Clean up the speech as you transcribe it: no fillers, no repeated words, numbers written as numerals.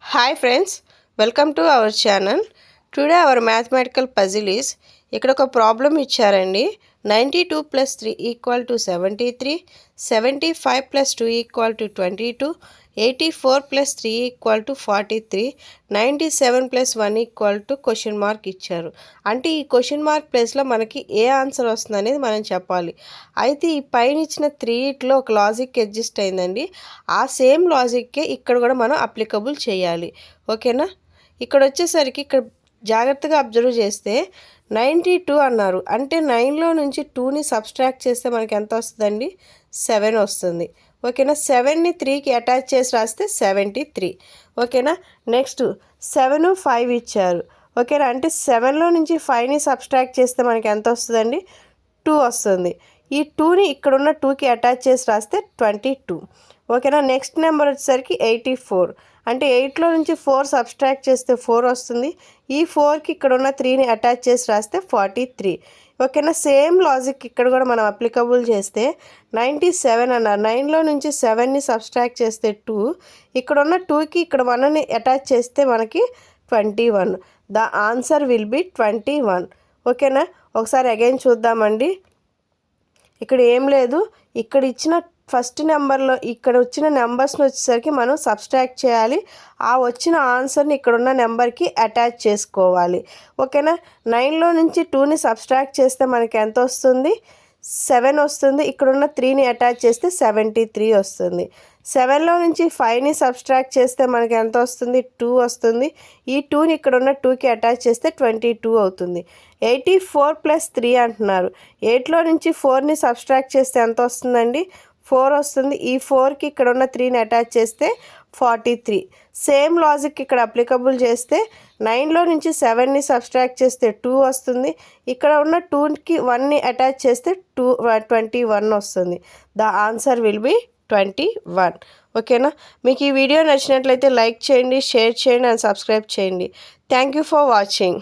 Hi friends, welcome to our channel. Today our mathematical puzzle is ఇక్కడ ఒక problem ఇచ్చారండి. 92 plus 3 equal to 73, 75 plus 2 equal to 22, 84 plus 3 equal to 43, 97 plus 1 equal to question mark ఇచ్చారు. అంటే ఈ question mark ప్లేస్లో మనకి ఏ answer వస్తుంది అనేది మనం చెప్పాలి. అయితే ఈ పైన ఇచ్చిన 3లో ఒక లాజిక్ అడ్జస్ట్ అయిందండి. ఆ సేమ్ లాజిక్కే ఇక్కడ కూడా మనం అప్లికబుల్ చేయాలి. ఓకేనా? ఇక్కడ వచ్చేసరికి ఇక్కడ జాగ్రత్తగా అబ్జర్వ్ చేస్తే 92 అన్నారు. అంటే 9లో నుంచి 2ని సబ్స్ట్రాక్ట్ చేస్తే మనకి ఎంత వస్తుందండి? 7 వస్తుంది. ఓకేనా? 7ని 3కి అటాచ్ చేసి రాస్తే 73. ఓకేనా? నెక్స్ట్ 7, 5 ఇచ్చారు. ఓకేనా? అంటే 7లో నుంచి 5ని సబ్స్ట్రాక్ట్ చేస్తే మనకి ఎంత వస్తుందండి? 2 వస్తుంది. ఈ 2ని ఇక్కడున్న 2కి అటాచ్ చేసి రాస్తే 22. ఓకేనా? నెక్స్ట్ నెంబర్ వచ్చేసరికి 84. అంటే 8లో నుంచి 4 సబ్స్ట్రాక్ట్ చేస్తే 4 వస్తుంది. ఈ 4కి ఇక్కడ ఉన్న 3ని అటాచ్ చేసి రాస్తే 43. ఓకేనా? సేమ్ లాజిక్ ఇక్కడ కూడా మనం అప్లికబుల్ చేస్తే 97 అన్నారు. 9లో నుంచి 7ని సబ్స్ట్రాక్ట్ చేస్తే 2, ఇక్కడ ఉన్న 2కి ఇక్కడ 1ని అటాచ్ చేస్తే మనకి 21. The answer will be 21. ఓకేనా? ఒకసారి అగైన్ చూద్దామండి. ఇక్కడ ఏం లేదు, ఇక్కడ ఇచ్చిన ఫస్ట్ నెంబర్లో ఇక్కడ వచ్చిన నెంబర్స్ని వచ్చేసరికి మనం సబ్స్ట్రాక్ట్ చేయాలి. ఆ వచ్చిన ఆన్సర్ని ఇక్కడున్న నెంబర్కి అటాచ్ చేసుకోవాలి. ఓకేనా? 9లో నుంచి 2ని సబ్స్ట్రాక్ట్ చేస్తే మనకి ఎంత వస్తుంది? 7 వస్తుంది. ఇక్కడున్న 3ని అటాచ్ చేస్తే 73 వస్తుంది. 7లో నుంచి 5ని సబ్స్ట్రాక్ట్ చేస్తే మనకి ఎంత వస్తుంది? 2 వస్తుంది. ఈ 2ని ఇక్కడున్న 2కి అటాచ్ చేస్తే 22 అవుతుంది. 84 ప్లస్ 3 అంటున్నారు. 8లో నుంచి 4ని సబ్స్ట్రాక్ట్ చేస్తే ఎంత వస్తుందండి? 4 వస్తుంది. ఈ 4కి ఇక్కడ ఉన్న 3ని అటాచ్ చేస్తే 43. సేమ్ లాజిక్ ఇక్కడ అప్లికబుల్ చేస్తే 9లో నుంచి 7ని సబ్స్ట్రాక్ట్ చేస్తే 2 వస్తుంది. ఇక్కడ ఉన్న 2కి 1ని అటాచ్ చేస్తే 21 వస్తుంది. The answer will be 21. ఓకేనా? మీకు ఈ వీడియో నచ్చినట్లయితే లైక్ చేయండి, షేర్ చేయండి అండ్ సబ్స్క్రైబ్ చేయండి. Thank you for watching.